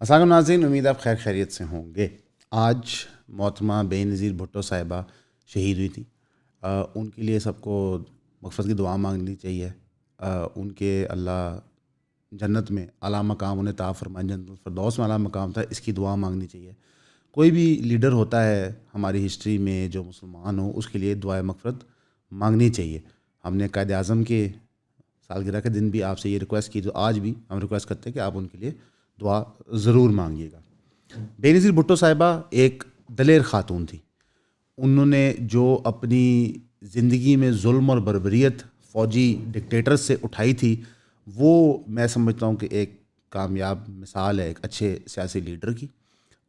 السلام ناظرین، امید آپ خیر خیریت سے ہوں گے۔ آج محترمہ بے نظیر بھٹو صاحبہ شہید ہوئی تھی۔ ان کے لیے سب کو مغفرت کی دعا مانگنی چاہیے۔ ان کے اللہ جنت میں اعلیٰ مقام انہیں عطا فرمائے، جنت الفردوس میں اعلیٰ مقام تھا، اس کی دعا مانگنی چاہیے۔ کوئی بھی لیڈر ہوتا ہے ہماری ہسٹری میں جو مسلمان ہو، اس کے لیے دعائے مغفرت مانگنی چاہیے۔ ہم نے قائد اعظم کے سالگرہ کے دن بھی آپ سے یہ ریکویسٹ کی، تو آج بھی ہم ریکویسٹ کرتے ہیں کہ آپ ان کے لیے دعا ضرور مانگیے گا۔ بے نظیر بھٹو صاحبہ ایک دلیر خاتون تھی۔ انہوں نے جو اپنی زندگی میں ظلم اور بربریت فوجی ڈکٹیٹرز سے اٹھائی تھی، وہ میں سمجھتا ہوں کہ ایک کامیاب مثال ہے ایک اچھے سیاسی لیڈر کی۔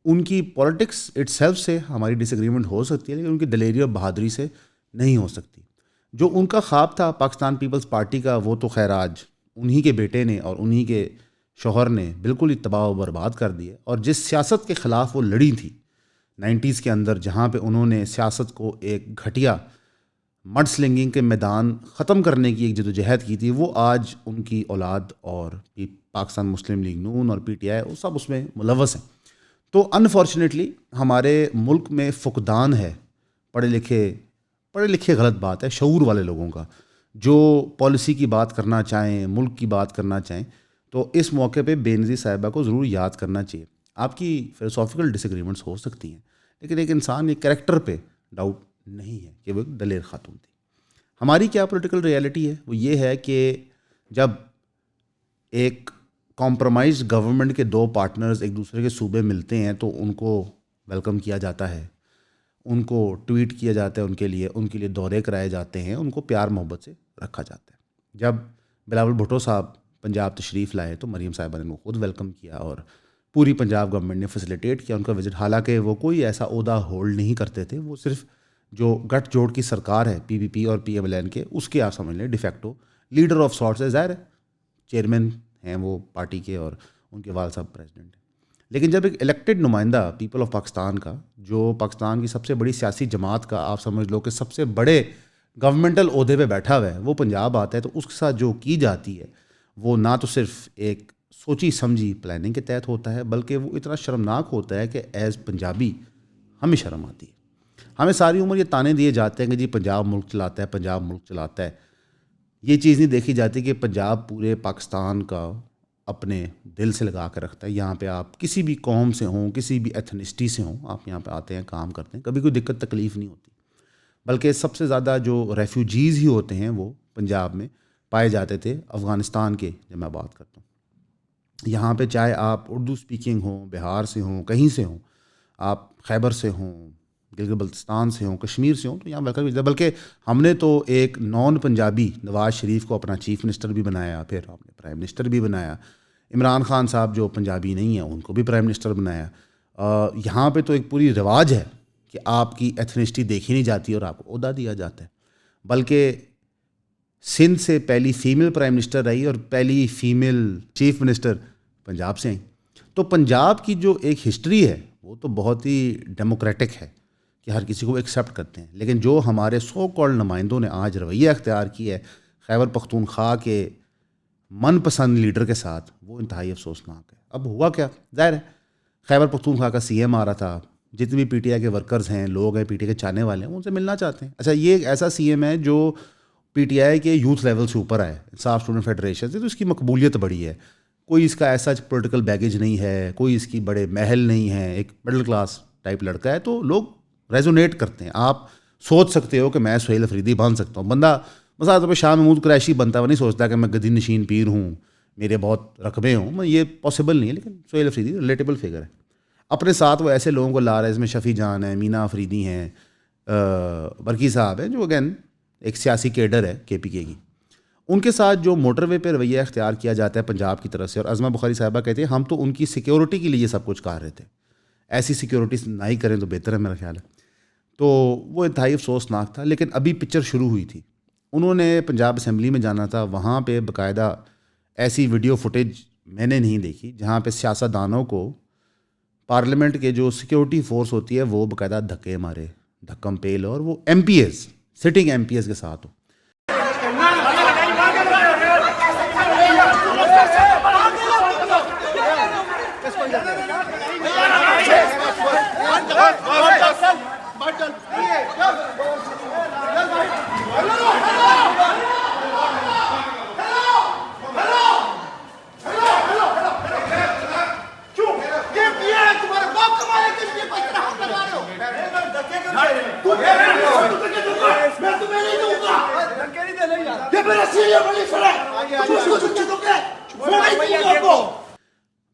ان کی پولیٹکس اٹ سیلف سے ہماری ڈس ایگریمنٹ ہو سکتی ہے، لیکن ان کی دلیری اور بہادری سے نہیں ہو سکتی۔ جو ان کا خواب تھا پاکستان پیپلز پارٹی کا، وہ تو خیر آج انہی کے بیٹے نے اور انہی کے شوہر نے بالکل ہی تباہ و برباد کر دیے۔ اور جس سیاست کے خلاف وہ لڑی تھی 90s کے اندر، جہاں پہ انہوں نے سیاست کو ایک گھٹیا مڈ سلنگنگ کے میدان ختم کرنے کی ایک جدوجہد کی تھی، وہ آج ان کی اولاد اور پاکستان مسلم لیگ نون اور پی ٹی آئی وہ سب اس میں ملوث ہیں۔ تو انفارچونیٹلی ہمارے ملک میں فقدان ہے پڑھے لکھے غلط بات ہے، شعور والے لوگوں کا، جو پالیسی کی بات کرنا چاہیں، ملک کی بات کرنا چاہیں۔ تو اس موقع پہ بے نظیر صاحبہ کو ضرور یاد کرنا چاہیے۔ آپ کی فلسافیکل ڈس ایگریمنٹس ہو سکتی ہیں، لیکن ایک انسان ایک کریکٹر پہ ڈاؤٹ نہیں ہے کہ وہ ایک دلیر خاتون تھی۔ ہماری کیا پولیٹیکل ریالٹی ہے، وہ یہ ہے کہ جب ایک کمپرومائز گورنمنٹ کے دو پارٹنرز ایک دوسرے کے صوبے ملتے ہیں تو ان کو ویلکم کیا جاتا ہے، ان کو ٹویٹ کیا جاتا ہے، ان کے لیے دورے کرائے جاتے ہیں، ان کو پیار محبت سے رکھا جاتا ہے۔ جب بلاول بھٹو صاحب پنجاب تشریف لائے تو مریم صاحبہ نے ان کو خود ویلکم کیا اور پوری پنجاب گورنمنٹ نے فیسیلیٹیٹ کیا ان کا وزٹ۔ حالانکہ وہ کوئی ایسا عہدہ ہولڈ نہیں کرتے تھے، وہ صرف جو گٹھ جوڑ کی سرکار ہے پی پی پی اور پی ایم ایل این کے، اس کے آپ سمجھ لیں ڈیفیکٹو لیڈر آف سارٹس ہے۔ ظاہر ہے چیئرمین ہیں وہ پارٹی کے اور ان کے والد صاحب پریزیڈنٹ ہیں، لیکن جب ایک الیکٹڈ نمائندہ پیپل آف پاکستان کا، جو پاکستان کی سب سے بڑی سیاسی جماعت کا آپ سمجھ لو کہ سب سے بڑے گورنمنٹل عہدے پہ بیٹھا ہوا ہے، وہ پنجاب آتا ہے، تو اس کے ساتھ جو کی جاتی ہے وہ نہ تو صرف ایک سوچی سمجھی پلاننگ کے تحت ہوتا ہے، بلکہ وہ اتنا شرمناک ہوتا ہے کہ ایز پنجابی ہمیں شرم آتی ہے۔ ہمیں ساری عمر یہ تانے دیے جاتے ہیں کہ جی پنجاب ملک چلاتا ہے، پنجاب ملک چلاتا ہے۔ یہ چیز نہیں دیکھی جاتی کہ پنجاب پورے پاکستان کا اپنے دل سے لگا کے رکھتا ہے۔ یہاں پہ آپ کسی بھی قوم سے ہوں، کسی بھی ایتھنسٹی سے ہوں، آپ یہاں پہ آتے ہیں، کام کرتے ہیں، کبھی کوئی دقت تکلیف نہیں ہوتی۔ بلکہ سب سے زیادہ جو ریفیوجیز ہی ہوتے ہیں وہ پنجاب میں پائے جاتے تھے، افغانستان کے جب میں بات کرتا ہوں۔ یہاں پہ چاہے آپ اردو سپیکنگ ہوں، بہار سے ہوں، کہیں سے ہوں، آپ خیبر سے ہوں، گلگت بلتستان سے ہوں، کشمیر سے ہوں، تو یہاں ویلکم کیا۔ بلکہ ہم نے تو ایک نان پنجابی نواز شریف کو اپنا چیف منسٹر بھی بنایا، پھر آپ نے پرائم منسٹر بھی بنایا۔ عمران خان صاحب جو پنجابی نہیں ہیں ان کو بھی پرائم منسٹر بنایا۔ یہاں پہ تو ایک پوری رواج ہے کہ آپ کی ایتھنسٹی دیکھی نہیں جاتی اور آپ کو عہدہ دیا جاتا ہے۔ بلکہ سندھ سے پہلی فیمیل پرائم منسٹر رہی اور پہلی فیمیل چیف منسٹر پنجاب سے آئیں۔ تو پنجاب کی جو ایک ہسٹری ہے وہ تو بہت ہی ڈیموکریٹک ہے کہ ہر کسی کو ایکسیپٹ کرتے ہیں، لیکن جو ہمارے سو کالڈ نمائندوں نے آج رویہ اختیار کی ہے خیبر پختونخوا کے من پسند لیڈر کے ساتھ، وہ انتہائی افسوسناک ہے۔ اب ہوا کیا، ظاہر ہے خیبر پختونخوا کا سی ایم آ رہا تھا، جتنے بھی پی ٹی آئی کے ورکرز ہیں، لوگ ہیں پی ٹی آئی کے چاہنے والے ہیں، ان سے ملنا چاہتے ہیں۔ اچھا، یہ ایک ایسا سی ایم ہے جو پی ٹی آئی کے یوتھ لیول سے اوپر آئے، انصاف اسٹوڈنٹ فیڈریشن سے، تو اس کی مقبولیت بڑی ہے۔ کوئی اس کا ایسا پولیٹیکل بیگیج نہیں ہے، کوئی اس کی بڑے محل نہیں ہے، ایک مڈل کلاس ٹائپ لڑکا ہے، تو لوگ ریزونیٹ کرتے ہیں۔ آپ سوچ سکتے ہو کہ میں سہیل افریدی بن سکتا ہوں، بندہ مثلا تو شاہ محمود قریشی بنتا ہوا نہیں سوچتا کہ میں گدی نشین پیر ہوں، میرے بہت رقبے ہوں، یہ پاسبل نہیں ہے۔ لیکن سہیل افریدی ریلیٹیبل فگر ہے، اپنے ساتھ وہ ایسے لوگوں کو لا رہا ہے، اس میں شفیع جان ہے، مینا افریدی ہیں، برکی صاحب ہیں، جو اگین ایک سیاسی کیڈر ہے کے پی کے کی۔ ان کے ساتھ جو موٹر وے پہ رویہ اختیار کیا جاتا ہے پنجاب کی طرف سے، اور عظمہ بخاری صاحبہ کہتے ہیں ہم تو ان کی سیکیورٹی کے لیے یہ سب کچھ کر رہے تھے، ایسی سیکیورٹی نہ ہی کریں تو بہتر ہے میرا خیال ہے۔ تو وہ انتہائی افسوسناک تھا، لیکن ابھی پکچر شروع ہوئی تھی، انہوں نے پنجاب اسمبلی میں جانا تھا، وہاں پہ باقاعدہ ایسی ویڈیو فوٹیج میں نے نہیں دیکھی جہاں پہ سیاستدانوں کو پارلیمنٹ کے جو سیکیورٹی فورس ہوتی ہے وہ باقاعدہ دھکے مارے، دھکم پیل، اور وہ MPs, sitting MPs کے ساتھ ہو۔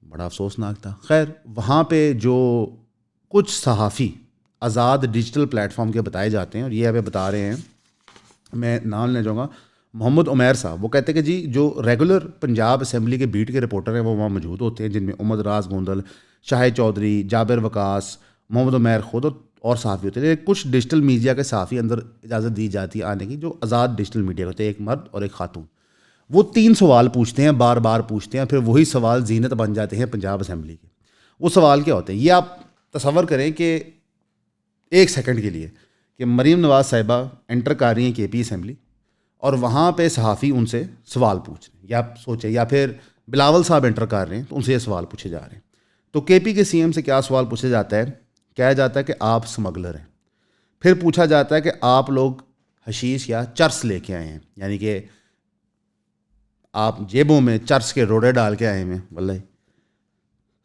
بڑا افسوسناک تھا. خیر وہاں پہ جو کچھ صحافی آزاد ڈیجیٹل پلیٹ فارم کے بتائے جاتے ہیں اور یہ ہمیں بتا رہے ہیں, میں نام لے جاؤں گا, محمد عمیر صاحب, وہ کہتے ہیں کہ جی جو ریگولر پنجاب اسمبلی کے بیٹ کے رپورٹر ہیں وہ وہاں موجود ہوتے ہیں, جن میں امد راز گوندل, شاہد چودھری, جابر وکاس, محمد عمیر خود اور صحافی ہوتے ہیں. لیکن کچھ ڈیجیٹل میڈیا کے صحافی اندر اجازت دی جاتی ہے آنے کی, جو آزاد ڈیجیٹل میڈیا ہوتے ہیں, ایک مرد اور ایک خاتون. وہ 3 سوال پوچھتے ہیں, بار بار پوچھتے ہیں, پھر وہی سوال زینت بن جاتے ہیں پنجاب اسمبلی کے. وہ سوال کیا ہوتے ہیں یہ آپ تصور کریں کہ 1 سیکنڈ کے لیے کہ مریم نواز صاحبہ انٹر کر رہی ہیں کے پی اسمبلی اور وہاں پہ صحافی ان سے سوال پوچھ رہے ہیں, یا سوچیں, یا پھر بلاول صاحب انٹر کر رہے ہیں تو ان سے یہ سوال پوچھے جا رہے ہیں. تو کے پی کے سی ایم سے کیا سوال پوچھا جاتا ہے؟ کہا جاتا ہے کہ آپ سمگلر ہیں. پھر پوچھا جاتا ہے کہ آپ لوگ حشیش یا چرس لے کے آئے ہیں, یعنی کہ آپ جیبوں میں چرس کے روڑے ڈال کے آئے ہیں. واللہ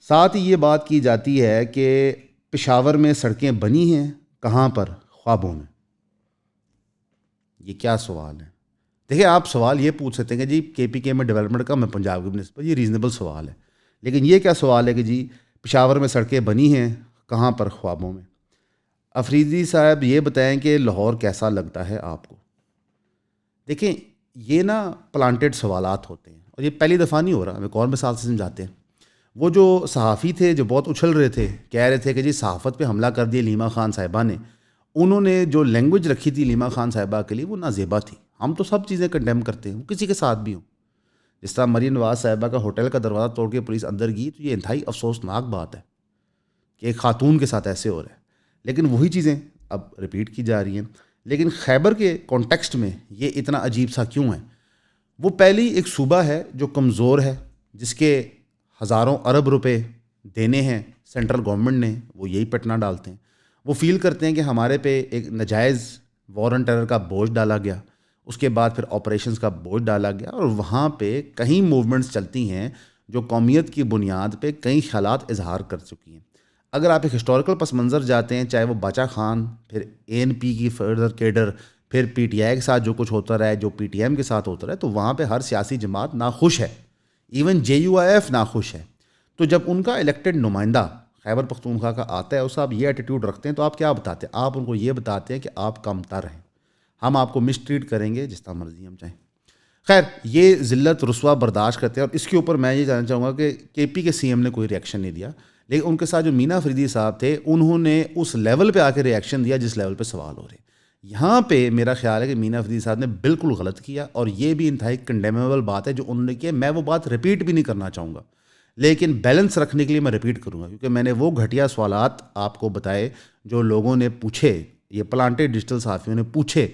ساتھ ہی یہ بات کی جاتی ہے کہ پشاور میں سڑکیں بنی ہیں کہاں پر؟ خوابوں میں. یہ کیا سوال ہے؟ دیکھیں آپ سوال یہ پوچھ سکتے ہیں کہ جی کے پی کے میں ڈیولپمنٹ کم ہے پنجاب کی بنسبت, یہ ریزنیبل سوال ہے. لیکن یہ کیا سوال ہے کہ جی پشاور میں سڑکیں بنی ہیں کہاں پر؟ خوابوں میں. افریدی صاحب یہ بتائیں کہ لاہور کیسا لگتا ہے آپ کو؟ دیکھیں یہ نا پلانٹڈ سوالات ہوتے ہیں اور یہ پہلی دفعہ نہیں ہو رہا, ہمیں ایک اور مثال سے سمجھاتے ہیں. وہ جو صحافی تھے جو بہت اچھل رہے تھے, کہہ رہے تھے کہ جی صحافت پہ حملہ کر دیا لیما خان صاحبہ نے, انہوں نے جو لینگویج رکھی تھی لیما خان صاحبہ کے لیے وہ نازیبا تھی. ہم تو سب چیزیں کنڈیم کرتے ہیں, وہ کسی کے ساتھ بھی ہوں. جس طرح مریم نواز صاحبہ کا ہوٹل کا دروازہ توڑ کے پولیس اندر گئی, تو یہ انتہائی افسوسناک بات ہے کہ ایک خاتون کے ساتھ ایسے ہو رہا ہے. لیکن وہی چیزیں اب رپیٹ کی جا رہی ہیں. لیکن خیبر کے کانٹیکسٹ میں یہ اتنا عجیب سا کیوں ہے؟ وہ پہلی ایک صوبہ ہے جو کمزور ہے, جس کے ہزاروں ارب روپے دینے ہیں سینٹرل گورنمنٹ نے, وہ یہی پٹنا ڈالتے ہیں. وہ فیل کرتے ہیں کہ ہمارے پہ ایک ناجائز وار اینڈ ٹیرر کا بوجھ ڈالا گیا, اس کے بعد پھر آپریشنز کا بوجھ ڈالا گیا, اور وہاں پہ کہیں موومنٹس چلتی ہیں جو قومیت کی بنیاد پہ کئی خیالات اظہار کر چکی ہیں. اگر آپ ایک ہسٹوریکل پس منظر جاتے ہیں, چاہے وہ باچا خان, پھر اے این پی کی فردر کیڈر, پھر پی ٹی آئی کے ساتھ جو کچھ ہوتا رہا ہے, جو پی ٹی ایم کے ساتھ ہوتا رہا ہے, تو وہاں پہ ہر سیاسی جماعت ناخوش ہے, even J U I F ناخوش ہے. تو جب ان کا الیکٹڈ نمائندہ خیبر پختونخوا کا آتا ہے, اس آپ یہ ایٹیٹیوڈ رکھتے ہیں, تو آپ کیا بتاتے ہیں؟ آپ ان کو یہ بتاتے ہیں کہ آپ کم تر ہیں, ہم آپ کو مس ٹریٹ کریں گے جس طرح مرضی ہم چاہیں. خیر یہ ذلت رسوا برداشت کرتے ہیں, اور اس کے اوپر میں یہ جاننا چاہوں گا کہ کے پی کے سی ایم نے کوئی ریئیکشن نہیں دیا, لیکن ان کے ساتھ جو مینا فریدی صاحب تھے انہوں نے اس لیول پہ آ کے ریئیکشن دیا جس لیول پہ سوال ہو رہے ہیں. یہاں پہ میرا خیال ہے کہ مینا فریدی صاحب نے بالکل غلط کیا, اور یہ بھی انتہائی کنڈیمیبل بات ہے جو انہوں نے کیا. میں وہ بات رپیٹ بھی نہیں کرنا چاہوں گا, لیکن بیلنس رکھنے کے لیے میں رپیٹ کروں گا, کیونکہ میں نے وہ گھٹیا سوالات آپ کو بتائے جو لوگوں نے پوچھے, یہ پلانٹڈ ڈیجیٹل صحافیوں نے پوچھے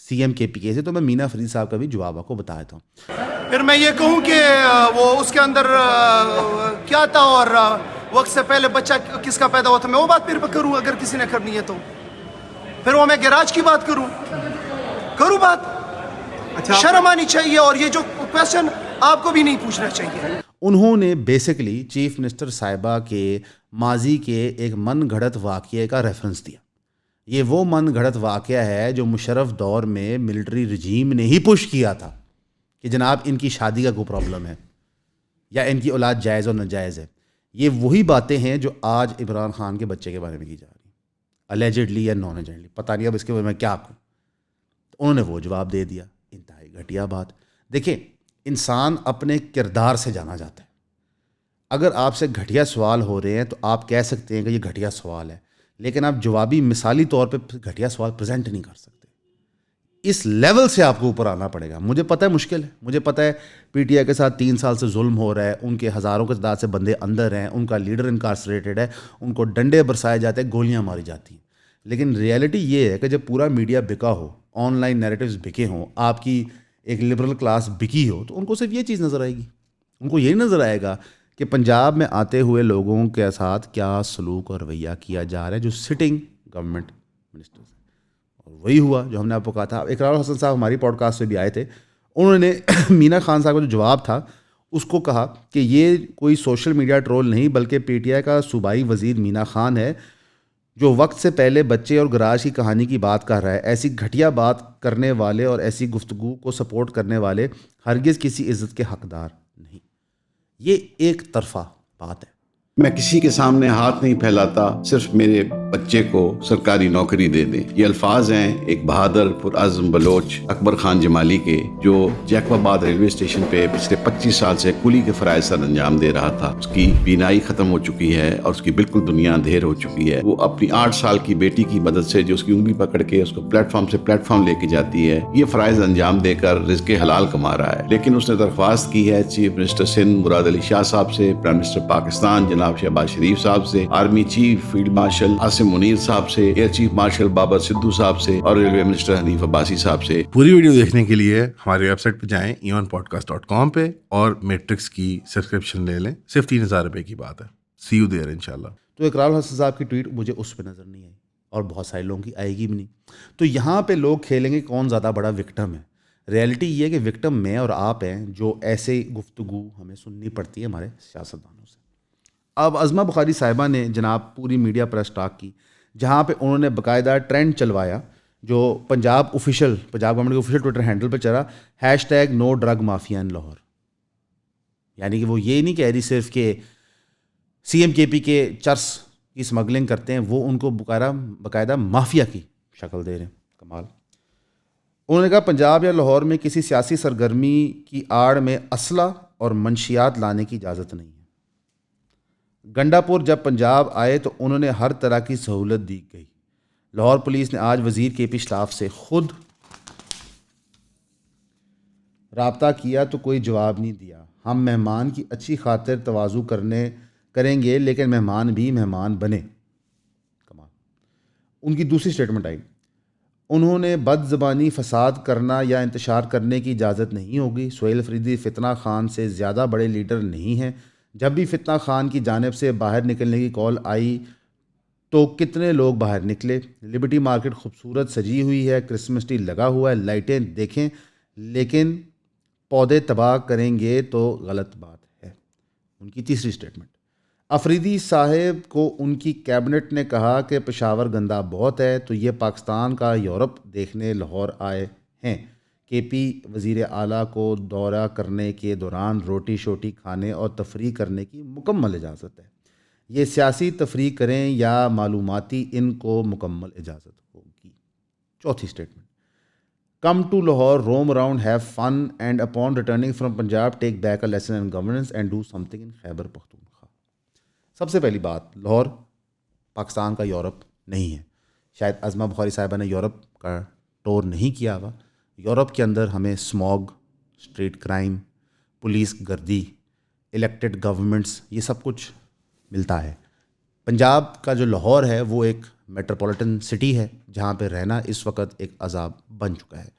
سی ایم کے پی کے سے, تو میں مینا فریدی صاحب کا بھی جواب آپ کو بتا دیتا ہوں. پھر میں یہ کہوں کہ وہ اس کے اندر کیا تھا اور وقت سے پہلے بچہ کس کا پیدا ہوا تھا, میں وہ بات پھر کروں اگر کسی نے کرنی ہے تو. پھر وہ میں گیراج کی بات کروں بات. اچھا شرم آنی چاہیے, اور یہ جو کویسچن آپ کو بھی نہیں پوچھنا چاہیے. انہوں نے بیسکلی چیف منسٹر صاحبہ کے ماضی کے ایک من گھڑت واقعے کا ریفرنس دیا. یہ وہ من گھڑت واقعہ ہے جو مشرف دور میں ملٹری رجیم نے ہی پش کیا تھا کہ جناب ان کی شادی کا کوئی پرابلم ہے, یا ان کی اولاد جائز اور ناجائز ہے. یہ وہی باتیں ہیں جو آج عمران خان کے بچے کے بارے میں کی جا رہی ہیں, الیجڈلی یا نان الیجڈلی, پتہ نہیں اب اس کے بارے میں کیا کہوں. تو انہوں نے وہ جواب دے دیا, انتہائی گھٹیا بات. دیکھیں انسان اپنے کردار سے جانا جاتا ہے. اگر آپ سے گھٹیا سوال ہو رہے ہیں تو آپ کہہ سکتے ہیں کہ یہ گھٹیا سوال ہے, لیکن آپ جوابی مثالی طور پہ گھٹیا سوال پریزنٹ نہیں کر سکتے. اس لیول سے آپ کو اوپر آنا پڑے گا. مجھے پتہ ہے مشکل ہے, مجھے پتہ ہے پی ٹی آئی کے ساتھ 3 سال سے ظلم ہو رہا ہے, ان کے ہزاروں کے تعداد سے بندے اندر ہیں, ان کا لیڈر انکارسریٹڈ ہے, ان کو ڈنڈے برسائے جاتے ہیں, گولیاں ماری جاتی ہیں. لیکن ریئلٹی یہ ہے کہ جب پورا میڈیا بکا ہو, آن لائن نیریٹیوز بکے ہوں, آپ کی ایک لبرل کلاس بکی ہو, تو ان کو صرف یہ چیز نظر آئے گی. ان کو یہی نظر آئے گا کہ پنجاب میں آتے ہوئے لوگوں کے ساتھ کیا سلوک اور رویہ کیا جا رہا ہے جو سٹنگ گورنمنٹ منسٹرز ہیں. اور وہی ہوا جو ہم نے آپ کو کہا تھا. اقرار الحسن صاحب ہماری پوڈ کاسٹ پہ بھی آئے تھے, انہوں نے مینا خان صاحب کا جو جواب تھا اس کو کہا کہ یہ کوئی سوشل میڈیا ٹرول نہیں بلکہ پی ٹی آئی کا صوبائی وزیر مینا خان ہے جو وقت سے پہلے بچے اور گراج کی کہانی کی بات کر رہا ہے. ایسی گھٹیا بات کرنے والے اور ایسی گفتگو کو سپورٹ کرنے والے ہرگز کسی عزت کے حقدار نہیں. یہ ایک طرفہ بات ہے. میں کسی کے سامنے ہاتھ نہیں پھیلاتا, صرف میرے بچے کو سرکاری نوکری دے دیں. یہ الفاظ ہیں ایک بہادر پرعزم بلوچ اکبر خان جمالی کے, جو جیکب آباد ریلوے اسٹیشن پہ پچھلے 25 سال سے کولی کے فرائض سر انجام دے رہا تھا. اس کی بینائی ختم ہو چکی ہے اور اس کی بالکل دنیا اندھیر ہو چکی ہے. وہ اپنی 8 سال کی بیٹی کی مدد سے جو اس کی انگلی پکڑ کے اس کو پلیٹ فارم سے پلیٹ فارم لے کے جاتی ہے, یہ فرائض انجام دے کر رزق حلال کما رہا ہے. لیکن اس نے درخواست کی ہے چیف منسٹر سندھ مراد علی شاہ صاحب سے, پرائم منسٹر پاکستان جناب شہباز شریف صاحب سے, army chief field marshal Asim Munir صاحب سے, air chief marshal Babar Sidhu صاحب سے اور ریلوے منسٹر حنیف عباسی صاحب سے. پوری ویڈیو دیکھنے کے لیے ہماری ویب سائٹ پہ جائیں eonpodcast.com پہ اور میٹرکس کی سبسکرپشن لے لیں. صرف 3,000 روپے کی بات ہے. سی یو دیئر انشاءاللہ. تو اقرار الحسن صاحب کی ٹویٹ مجھے اس پہ نظر نہیں آئی اور بہت سارے لوگوں کی آئے گی بھی نہیں. تو یہاں پہ لوگ کھیلیں گے کون زیادہ بڑا وکٹم ہے. ریئلٹی یہ ہے کہ وکٹم میں اور آپ ہیں جو ایسے گفتگو ہمیں سننی پڑتی ہے ہمارے سیاستدانوں سے. اب عظمہ بخاری صاحبہ نے جناب پوری میڈیا پر اسٹاک کی جہاں پہ انہوں نے باقاعدہ ٹرینڈ چلوایا جو پنجاب گورنمنٹ کے آفیشیل ٹویٹر ہینڈل پہ چلا, #نو ڈرگ مافیا ان لاہور. یعنی کہ وہ یہ نہیں کہہ رہی صرف کہ سی ایم کے پی کے چرس کی اسمگلنگ کرتے ہیں, وہ ان کو باقاعدہ مافیا کی شکل دے رہے ہیں. کمال. انہوں نے کہا پنجاب یا لاہور میں کسی سیاسی سرگرمی کی آڑ میں اسلحہ اور منشیات لانے کی اجازت نہیں ہے. گنڈا پور جب پنجاب آئے تو انہوں نے ہر طرح کی سہولت دی گئی. لاہور پولیس نے آج وزیر کے پی اسٹاف سے خود رابطہ کیا تو کوئی جواب نہیں دیا. ہم مہمان کی اچھی خاطر تواضع کریں گے لیکن مہمان بھی مہمان بنے. کمال. ان کی دوسری اسٹیٹمنٹ آئی, انہوں نے بد زبانی فساد کرنا یا انتشار کرنے کی اجازت نہیں ہوگی. سہیل افریدی فتنہ خان سے زیادہ بڑے لیڈر نہیں ہیں. جب بھی فتنہ خان کی جانب سے باہر نکلنے کی کال آئی تو کتنے لوگ باہر نکلے. لبرٹی مارکیٹ خوبصورت سجی ہوئی ہے, کرسمس ٹری لگا ہوا ہے, لائٹیں دیکھیں, لیکن پودے تباہ کریں گے تو غلط بات ہے. ان کی تیسری اسٹیٹمنٹ, افریدی صاحب کو ان کی کیبنٹ نے کہا کہ پشاور گندا بہت ہے تو یہ پاکستان کا یورپ دیکھنے لاہور آئے ہیں. کے پی وزیر اعلیٰ کو دورہ کرنے کے دوران روٹی شوٹی کھانے اور تفریح کرنے کی مکمل اجازت ہے. یہ سیاسی تفریح کریں یا معلوماتی, ان کو مکمل اجازت ہوگی. چوتھی statement, come to Lahore, roam around, have fun and upon returning from Punjab take back a lesson in governance and do something in Khyber Pakhtunkhwa. سب سے پہلی بات, لاہور پاکستان کا یورپ نہیں ہے. شاید عظمہ بخاری صاحبہ نے یورپ کا ٹور نہیں کیا ہوا. یورپ کے اندر ہمیں اسموگ, اسٹریٹ کرائم, پولیس گردی, الیکٹڈ گورنمنٹس, یہ سب کچھ ملتا ہے. پنجاب کا جو لاہور ہے وہ ایک میٹروپولیٹن سٹی ہے جہاں پہ رہنا اس وقت ایک عذاب بن چکا ہے.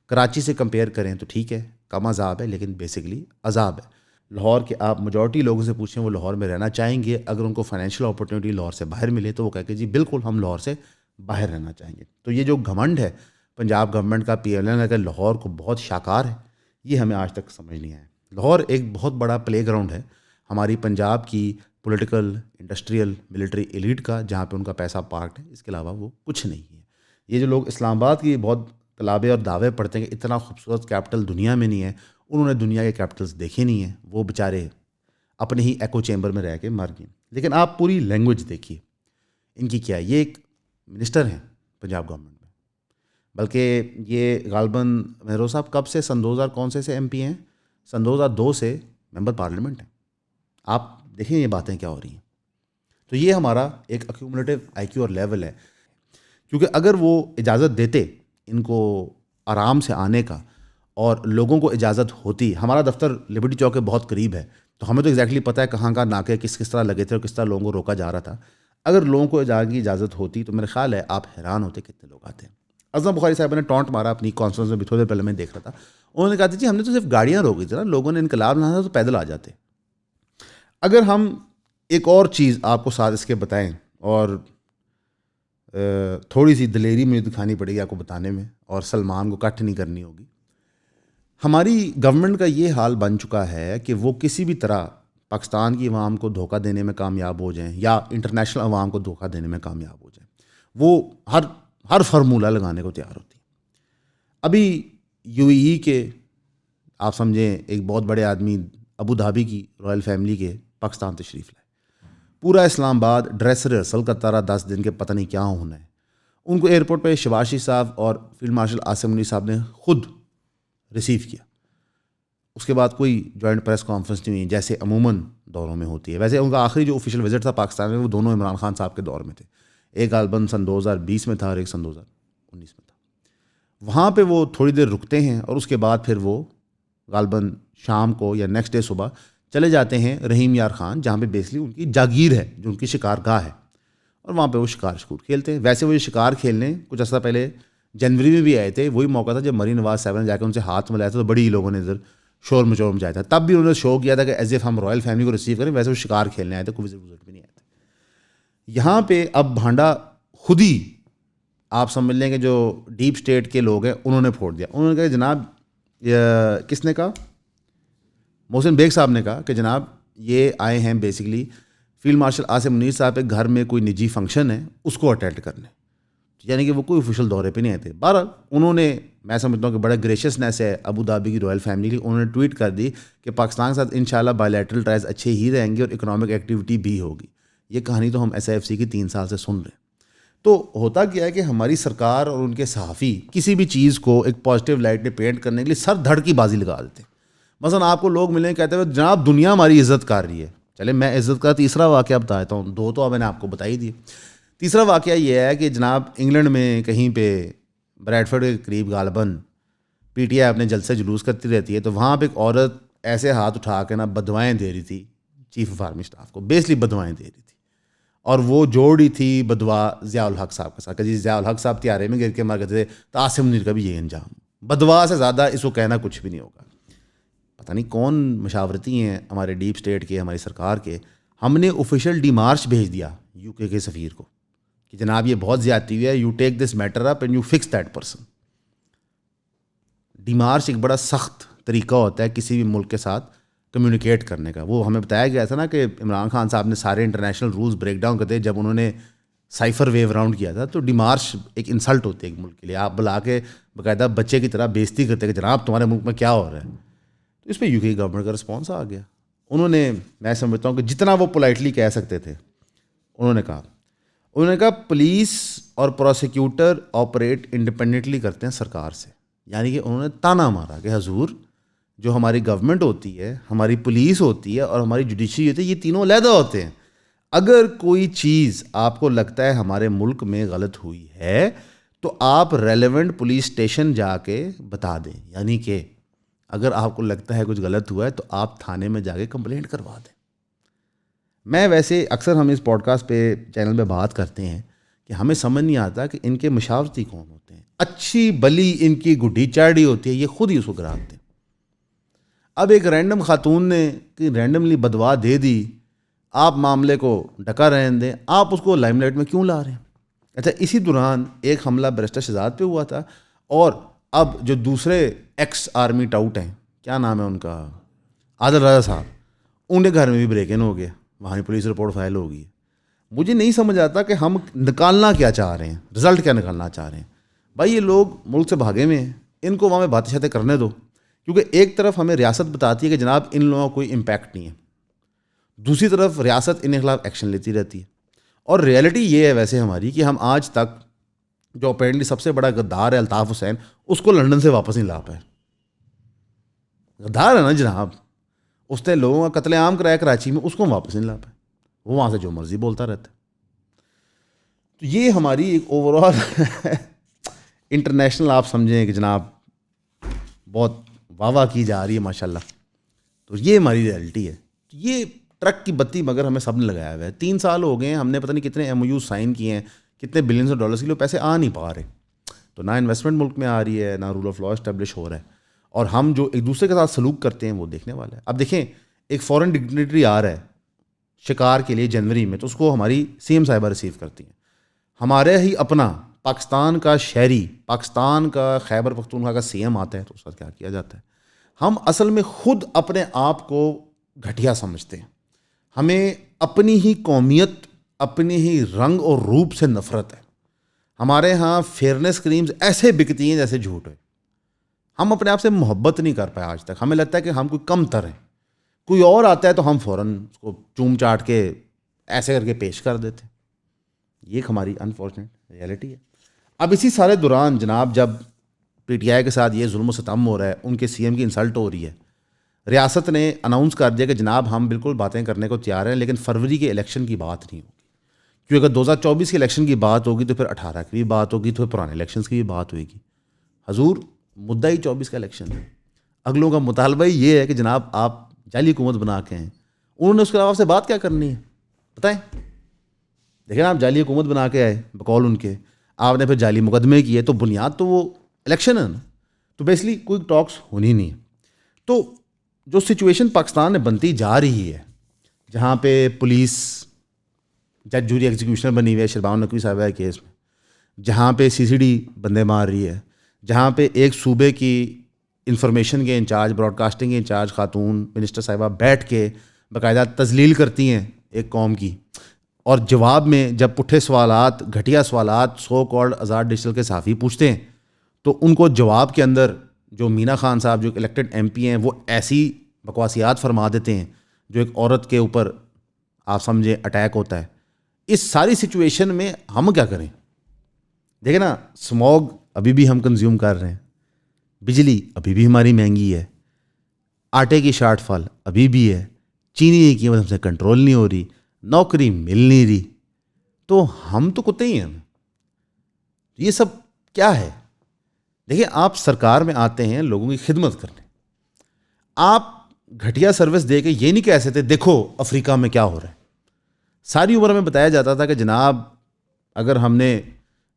کراچی سے کمپیئر کریں تو ٹھیک ہے, کم عذاب ہے, لیکن بیسکلی عذاب ہے. لاہور کے آپ میجورٹی لوگوں سے پوچھیں وہ لاہور میں رہنا چاہیں گے. اگر ان کو فائنینشیل اپرچونیٹی لاہور سے باہر ملے تو وہ کہہ کہ جی بالکل ہم لاہور سے باہر رہنا چاہیں گے. تو یہ جو گھمنڈ ہے پنجاب گورنمنٹ کا, پی ایل این کا, لاہور کو بہت شاکار ہے, یہ ہمیں آج تک سمجھ نہیں آیا. لاہور ایک بہت بڑا پلے گراؤنڈ ہے ہماری پنجاب کی پولیٹیکل, انڈسٹریل, ملٹری ایلیٹ کا, جہاں پہ ان کا پیسہ پارکڈ ہے. اس کے علاوہ وہ کچھ نہیں ہے. یہ جو لوگ اسلام آباد کی بہت طلابے اور دعوے پڑھتے ہیں کہ اتنا خوبصورت کیپٹل دنیا میں نہیں ہے, انہوں نے دنیا کے کیپٹلز دیکھے نہیں ہیں. وہ بیچارے اپنے ہی ایکو چیمبر میں رہ کے مر گئے. لیکن آپ پوری لینگویج دیکھیے ان کی کیا. یہ ایک منسٹر ہیں پنجاب گورنمنٹ میں, بلکہ یہ غالباً مہرو صاحب کب سے, سن 2000 کون سے ایم پی ہیں, سن 2002 سے ممبر پارلیمنٹ ہیں. آپ دیکھیں یہ باتیں کیا ہو رہی ہیں. تو یہ ہمارا ایک ایکیومولیٹو آئی کیو اور لیول ہے. کیونکہ اگر وہ اجازت دیتے ان کو آرام سے آنے کا اور لوگوں کو اجازت ہوتی, ہمارا دفتر لبرٹی چوک کے بہت قریب ہے تو ہمیں تو ایگزیکٹلی پتہ ہے کہاں کہاں ناکے کس طرح لگے تھے اور کس طرح لوگوں کو روکا جا رہا تھا. اگر لوگوں کو اجازت ہوتی تو میرا خیال ہے آپ حیران ہوتے کتنے لوگ آتے ہیں. عظمہ بخاری صاحب نے ٹونٹ مارا اپنی کانفرنس میں بھی, تھوڑے دیر پہلے میں دیکھ رہا تھا. انہوں نے کہا تھا جی ہم نے تو صرف گاڑیاں روکی تھی نا, لوگوں نے انقلاب لانا تھا تو پیدل آ جاتے. اگر ہم ایک اور چیز آپ کو ساتھ اس کے بتائیں, اور تھوڑی سی دلیری مجھے دکھانی پڑے گی آپ کو بتانے میں, اور سلمان کو کٹ نہیں کرنی ہوگی. ہماری گورنمنٹ کا یہ حال بن چکا ہے کہ وہ کسی بھی طرح پاکستان کی عوام کو دھوکہ دینے میں کامیاب ہو جائیں یا انٹرنیشنل عوام کو دھوکہ دینے میں کامیاب ہو جائیں, وہ ہر فارمولہ لگانے کو تیار ہوتی ہے. ابھی UAE کے آپ سمجھیں ایک بہت بڑے آدمی ابو دھابی کی رائل فیملی کے پاکستان تشریف لائے, پورا اسلام آباد ڈریس ریہرسل کرتا رہا 10 دن کے, پتہ نہیں کیا ہونا ہے. ان کو ایئرپورٹ پہ شہباز شریف صاحب اور فیلڈ مارشل عاصم منیر صاحب نے خود ریسیو کیا. اس کے بعد کوئی جوائنٹ پریس کانفرنس نہیں ہوئی جیسے عموماً دوروں میں ہوتی ہے. ویسے ان کا آخری جو آفیشیل وزٹ تھا پاکستان میں وہ دونوں عمران خان صاحب کے دور میں تھے, ایک غالباً سن 2020 میں تھا اور ایک سن 2019 میں تھا. وہاں پہ وہ تھوڑی دیر رکتے ہیں اور اس کے بعد پھر وہ غالباً شام کو یا نیکسٹ ڈے صبح چلے جاتے ہیں رحیم یار خان, جہاں پہ بیسکلی ان کی جاگیر ہے, جو ان کی شکار گاہ ہے, اور وہاں پہ وہ شکار کھیلتے ہیں. ویسے وہ یہ شکار کھیلنے کچھ عرصہ پہلے جنوری میں بھی آئے تھے. وہی موقع تھا جب مریم نواز صاحب نے جا کے ان سے ہاتھ ملایا تھا, تو بڑی لوگوں نے ادھر شور مچایا تھا. تب بھی انہوں نے شو کیا تھا کہ ایز ایف ہم رائل فیملی کو ریسیو کریں, ویسے وہ شکار کھیلنے آئے تھے, کوئی وزٹ بھی نہیں آئے تھے. یہاں پہ اب بھانڈا خود ہی آپ سمجھ لیں کہ جو ڈیپ اسٹیٹ کے لوگ ہیں انہوں نے پھوڑ دیا. انہوں نے کہا جناب, کس نے کہا, محسن بیگ صاحب نے کہا کہ جناب یہ آئے ہیں basically field marshal Asim Munir صاحب کے گھر میں کوئی نجی فنکشن ہے اس کو اٹینڈ کرنے, یعنی کہ وہ کوئی آفیشیل دورے پہ نہیں آئے تھے. بہرحال انہوں نے, میں سمجھتا ہوں کہ بڑا گریشیسنیس ہے ابو دھابی کی رائل فیملی کی, انہوں نے ٹویٹ کر دی کہ پاکستان کے ساتھ انشاءاللہ بائیلیٹرل ٹائز اچھے ہی رہیں گے اور اکنامک ایکٹیویٹی بھی ہوگی. یہ کہانی تو ہم SIFC کی 3 سال سے سن رہے ہیں. تو ہوتا کیا ہے کہ ہماری سرکار اور ان کے صحافی کسی بھی چیز کو ایک پازیٹیو لائٹ میں پینٹ کرنے کے لیے سر دھڑ کی بازی لگا دیتے ہیں. مثلا آپ کو لوگ ملیں کہتے ہوئے جناب دنیا ہماری عزت کر رہی ہے. چلے میں عزت کا تیسرا واقعہ بتا دیتا ہوں, 2 تو میں نے آپ کو بتا ہی دی. تیسرا واقعہ یہ ہے کہ جناب انگلینڈ میں کہیں پہ بریڈفورڈ کے قریب غالباً PTI اپنے جلسے جلوس کرتی رہتی ہے, تو وہاں پہ ایک عورت ایسے ہاتھ اٹھا کے نا بدوائیں دے رہی تھی چیف آف آرمی اسٹاف کو, بیسلی بدوائیں دے رہی تھی, اور وہ جوڑ رہی تھی بدوا ضیاء الحق صاحب کے ساتھ کہ جی ضیاء الحق صاحب تیارے میں گر کے مار کرتے تھے, تو عاصم منیر کا بھی یہ انجام. بدوا سے زیادہ اس کو کہنا کچھ بھی نہیں ہوگا. پتہ نہیں کون مشاورتی ہیں ہمارے ڈیپ اسٹیٹ کے, ہماری سرکار کے. ہم نے آفیشیل ڈیمارچ بھیج دیا UK کے سفیر کو کہ جناب یہ بہت زیادتی ہوئی ہے, you take this matter up and you fix that person. Demarche ایک بڑا سخت طریقہ ہوتا ہے کسی بھی ملک کے ساتھ کمیونیکیٹ کرنے کا. وہ ہمیں بتایا گیا تھا نا کہ عمران خان صاحب نے سارے انٹرنیشنل رولز بریک ڈاؤن کرتے جب انہوں نے سائفر ویو راؤنڈ کیا تھا. تو ڈیمارچ ایک انسلٹ ہوتی ہے ایک ملک کے لیے. آپ بلا کے باقاعدہ بچے کی طرح بےزتی کرتے کہ جناب تمہارے ملک میں کیا ہو رہا ہے. تو اس پہ UK گورنمنٹ کا رسپانس آ گیا. انہوں نے, میں سمجھتا ہوں کہ جتنا وہ پولائٹلی کہہ سکتے تھے انہوں نے کہا پولیس اور پروسیکیوٹر آپریٹ انڈیپینڈنٹلی کرتے ہیں سرکار سے. یعنی کہ انہوں نے تانا مارا کہ حضور جو ہماری گورنمنٹ ہوتی ہے, ہماری پولیس ہوتی ہے اور ہماری جوڈیشری ہوتی ہے, یہ تینوں علیحدہ ہوتے ہیں. اگر کوئی چیز آپ کو لگتا ہے ہمارے ملک میں غلط ہوئی ہے تو آپ ریلیونٹ پولیس اسٹیشن جا کے بتا دیں. یعنی کہ اگر آپ کو لگتا ہے کچھ غلط ہوا ہے تو آپ تھانے میں جا کے کمپلینٹ کروا دیں. میں ویسے اکثر ہم اس پوڈ کاسٹ پہ چینل پہ بات کرتے ہیں کہ ہمیں سمجھ نہیں آتا کہ ان کے مشاورتی کون ہوتے ہیں. اچھی بلی ان کی گڈی چاڑی ہوتی ہے, یہ خود ہی اس کو گراتے ہیں. اب ایک رینڈم خاتون نے کہ رینڈملی بدوا دے دی, آپ معاملے کو ڈکا رہنے دیں, آپ اس کو لائم لائٹ میں کیوں لا رہے ہیں. اچھا, اسی دوران ایک حملہ بیرسٹر شہزاد پہ ہوا تھا, اور اب جو دوسرے ایکس آرمی ٹاؤٹ ہیں, کیا نام ہے ان کا, عادل راجہ صاحب, ان کے گھر میں بھی بریک ان ہو گیا, وہاں پولیس رپورٹ فائل ہو گئی. مجھے نہیں سمجھ آتا کہ ہم نکالنا کیا چاہ رہے ہیں, رزلٹ کیا نکالنا چاہ رہے ہیں. بھائی یہ لوگ ملک سے بھاگے ہوئے ہیں, ان کو وہاں میں باتیں شاتیں کرنے دو, کیونکہ ایک طرف ہمیں ریاست بتاتی ہے کہ جناب ان لوگوں کا کوئی امپیکٹ نہیں ہے, دوسری طرف ریاست ان کے خلاف ایکشن لیتی رہتی ہے. اور ریئلٹی یہ ہے ویسے ہماری کہ ہم آج تک جو اپیرنٹلی سب سے بڑا غدار ہے الطاف حسین, اس کو لنڈن سے واپس نہیں لا پائے. غدار ہے نا جناب, اس نے لوگوں کا قتل عام کرایا کراچی میں, اس کو واپس نہیں لا پائے, وہ وہاں سے جو مرضی بولتا رہتا ہے. تو یہ ہماری ایک اوور آل انٹرنیشنل آپ سمجھیں کہ جناب بہت واہ واہ کی جا رہی ہے ماشاء اللہ. تو یہ ہماری ریئلٹی ہے. یہ ٹرک کی بتی مگر ہمیں سب نے لگایا ہوا ہے. 3 سال ہو گئے ہیں, ہم نے پتہ نہیں کتنے MOU سائن کیے ہیں, کتنے بلینز آف ڈالرز کے لیے پیسے آ نہیں پا رہے. تو نہ انویسٹمنٹ ملک میں آ رہی ہے, نہ رول آف لا اسٹیبلش ہو رہا ہے, اور ہم جو ایک دوسرے کے ساتھ سلوک کرتے ہیں وہ دیکھنے والا ہے. اب دیکھیں ایک فورن ڈگنیٹری آ رہا ہے, شکار کے لیے جنوری میں، تو اس کو ہماری سی ایم صاحبہ ریسیو کرتی ہیں. ہمارے ہی اپنا پاکستان کا شہری، پاکستان کا خیبر پختونخوا کا سی ایم آتا ہے تو اس کا کیا کیا جاتا ہے؟ ہم اصل میں خود اپنے آپ کو گھٹیا سمجھتے ہیں. ہمیں اپنی ہی قومیت، اپنی ہی رنگ اور روپ سے نفرت ہے. ہمارے ہاں فیئرنیس کریمز ایسے بکتی ہیں جیسے جھوٹ ہے. ہم اپنے آپ سے محبت نہیں کر پائے آج تک. ہمیں لگتا ہے کہ ہم کوئی کم تر ہیں. کوئی اور آتا ہے تو ہم فوراً اس کو چوم چاٹ کے ایسے کر کے پیش کر دیتے ہیں. یہ ایک ہماری انفارچونیٹ ریئلٹی ہے. اب اسی سارے دوران جناب جب پی ٹی آئی کے ساتھ یہ ظلم و ستم ہو رہا ہے، ان کے سی ایم کی انسلٹ ہو رہی ہے، ریاست نے اناؤنس کر دیا کہ جناب ہم بالکل باتیں کرنے کو تیار ہیں، لیکن فروری کے الیکشن کی بات نہیں ہوگی. کیونکہ اگر 2024 کے الیکشن کی بات ہوگی تو پھر 18 کی بھی بات ہوگی، تو پھر پرانے الیکشنز کی بھی بات ہوئے گی. حضور مدعا ہی 24 کا الیکشن ہے. اگلوں کا مطالبہ ہی یہ ہے کہ جناب آپ جعلی حکومت بنا کے ہیں. انہوں نے اس کے علاوہ آپ سے بات کیا کرنی ہے بتائیں؟ دیکھیں آپ جعلی حکومت بنا کے آئے بقول ان کے، آپ نے پھر جعلی مقدمے کیے، تو بنیاد تو وہ الیکشن ہے نا. تو بیسلی کوئی ٹاکس ہونی نہیں ہے. تو جو سچویشن پاکستان میں بنتی جا رہی ہے، جہاں پہ پولیس جج جوری ایگزیکیوشنر بنی ہوئی ہے شربان نقوی صاحبہ کے کیس میں، جہاں پہ سی سی ڈی بندے مار رہی ہے، جہاں پہ ایک صوبے کی انفارمیشن کے انچارج، براڈ کاسٹنگ کے انچارج خاتون منسٹر صاحبہ بیٹھ کے باقاعدہ تذلیل کرتی ہیں ایک قوم کی، اور جواب میں جب پٹھے سوالات، گھٹیا سوالات سو کالڈ آزاد ڈیجیٹل کے صحافی پوچھتے ہیں تو ان کو جواب کے اندر جو مینا خان صاحب جو الیکٹڈ ایم پی ہیں وہ ایسی بکواسیات فرما دیتے ہیں جو ایک عورت کے اوپر آپ سمجھیں اٹیک ہوتا ہے. اس ساری سچویشن میں ہم کیا کریں؟ دیکھیں نا، سموگ ابھی بھی ہم کنزیوم کر رہے ہیں، بجلی ابھی بھی ہماری مہنگی ہے، آٹے کی شارٹ فال ابھی بھی ہے، چینی کی قیمت ہم سے کنٹرول نہیں ہو رہی، نوکری مل نہیں رہی. تو ہم تو کتے ہی ہیں. یہ سب کیا ہے؟ دیکھیں آپ سرکار میں آتے ہیں لوگوں کی خدمت کرنے، آپ گھٹیا سروس دے کے یہ نہیں کہہ سکتے دیکھو افریقہ میں کیا ہو رہا ہے. ساری عمر میں بتایا جاتا تھا کہ جناب اگر ہم نے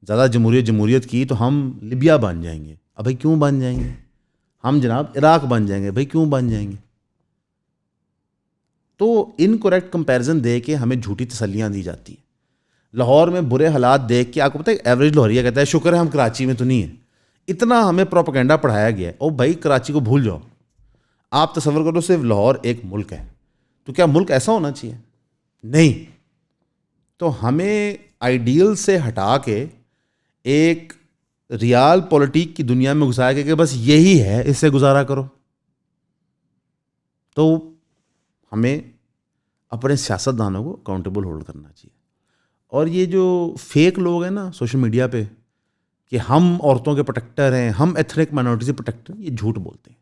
زیادہ جمہوریت کی تو ہم لیبیا بن جائیں گے. اب بھائی کیوں بن جائیں گے؟ ہم جناب عراق بن جائیں گے. بھائی کیوں بن جائیں گے؟ تو انکریکٹ کمپیریزن دے کے ہمیں جھوٹی تسلیاں دی جاتی ہیں. لاہور میں برے حالات دیکھ کے آپ کو پتہ ہے ایوریج لاہوریہ کہتا ہے شکر ہے ہم کراچی میں تو نہیں ہیں. اتنا ہمیں پروپیگنڈا پڑھایا گیا ہے. او بھائی کراچی کو بھول جاؤ. آپ تصور کرو صرف لاہور ایک ملک ہے، تو کیا ملک ایسا ہونا چاہیے؟ نہیں. تو ہمیں آئیڈیل سے ہٹا کے ایک ریال پولیٹک کی دنیا میں گھسایا گیا کہ بس یہی ہے، اس سے گزارا کرو. تو ہمیں اپنے سیاستدانوں کو اکاؤنٹیبل ہولڈ کرنا چاہیے. اور یہ جو فیک لوگ ہیں نا سوشل میڈیا پہ کہ ہم عورتوں کے پروٹیکٹر ہیں، ہم ایتھنک مائنورٹی سے پروٹیکٹر ہیں، یہ جھوٹ بولتے ہیں.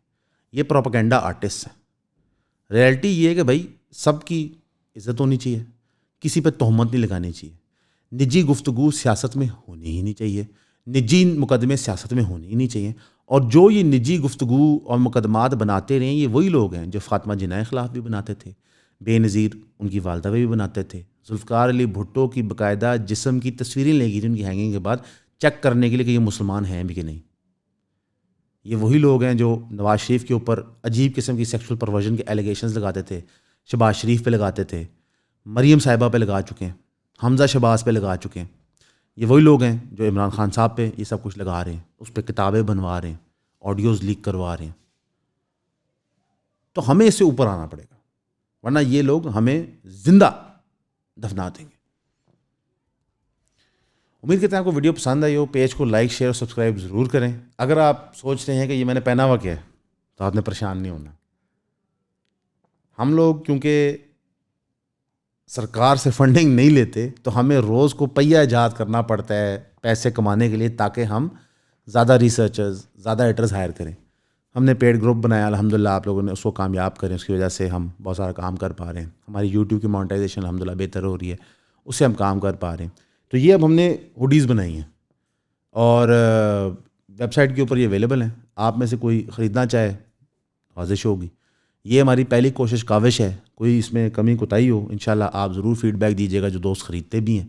یہ پروپیگنڈا آرٹسٹ ہیں. ریئلٹی یہ ہے کہ بھائی سب کی عزت ہونی چاہیے، کسی پہ تہمت نہیں لگانی چاہیے. نجی گفتگو سیاست میں ہونی ہی نہیں چاہیے، نجی مقدمے سیاست میں ہونے ہی نہیں چاہیے. اور جو یہ نجی گفتگو اور مقدمات بناتے رہے ہیں یہ وہی لوگ ہیں جو فاطمہ جناح کے خلاف بھی بناتے تھے، بے نظیر ان کی والدہ بھی بناتے تھے، ذوالفقار علی بھٹو کی باقاعدہ جسم کی تصویریں لے گئی تھیں ان کی ہینگنگ کے بعد چیک کرنے کے لیے کہ یہ مسلمان ہیں بھی کہ نہیں. یہ وہی لوگ ہیں جو نواز شریف کے اوپر عجیب قسم کی سیکشول پرورژن کے ایلیگیشنز لگاتے تھے، شہباز شریف پہ لگاتے تھے، مریم صاحبہ پہ لگا چکے ہیں، حمزہ شہباز پہ لگا چکے ہیں. یہ وہی لوگ ہیں جو عمران خان صاحب پہ یہ سب کچھ لگا رہے ہیں، اس پہ کتابیں بنوا رہے ہیں، آڈیوز لیک کروا رہے ہیں. تو ہمیں اس سے اوپر آنا پڑے گا، ورنہ یہ لوگ ہمیں زندہ دفنا دیں گے. امید کرتے ہیں آپ کو ویڈیو پسند آئی ہو. پیج کو لائک، شیئر اور سبسکرائب ضرور کریں. اگر آپ سوچ رہے ہیں کہ یہ میں نے پہنا ہوا کیا ہے تو آپ نے پریشان نہیں ہونا. ہم لوگ کیونکہ سرکار سے فنڈنگ نہیں لیتے تو ہمیں روز کو پہیہ ایجاد کرنا پڑتا ہے پیسے کمانے کے لیے تاکہ ہم زیادہ ریسرچرز، زیادہ ایڈیٹرز ہائر کریں. ہم نے پیڈ گروپ بنایا، الحمدللہ آپ لوگوں نے اس کو کامیاب کریں، اس کی وجہ سے ہم بہت سارا کام کر پا رہے ہیں. ہماری یوٹیوب کی مونیٹائزیشن الحمدللہ بہتر ہو رہی ہے، اس سے ہم کام کر پا رہے ہیں. تو یہ اب ہم نے ہوڈیز بنائی ہیں اور ویب سائٹ کے اوپر یہ اویلیبل ہیں. آپ میں سے کوئی خریدنا چاہے واضح ہوگی. یہ ہماری پہلی کوشش کاوش ہے، کوئی اس میں کمی کوتاہی ہو انشاءاللہ آپ ضرور فیڈ بیک دیجیے گا جو دوست خریدتے بھی ہیں.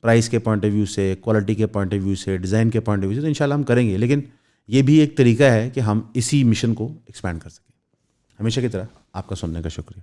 پرائس کے پوائنٹ آف ویو سے، کوالٹی کے پوائنٹ آف ویو سے، ڈیزائن کے پوائنٹ آف ویو سے تو انشاءاللہ ہم کریں گے. لیکن یہ بھی ایک طریقہ ہے کہ ہم اسی مشن کو ایکسپینڈ کر سکیں. ہمیشہ کی طرح آپ کا سننے کا شکریہ.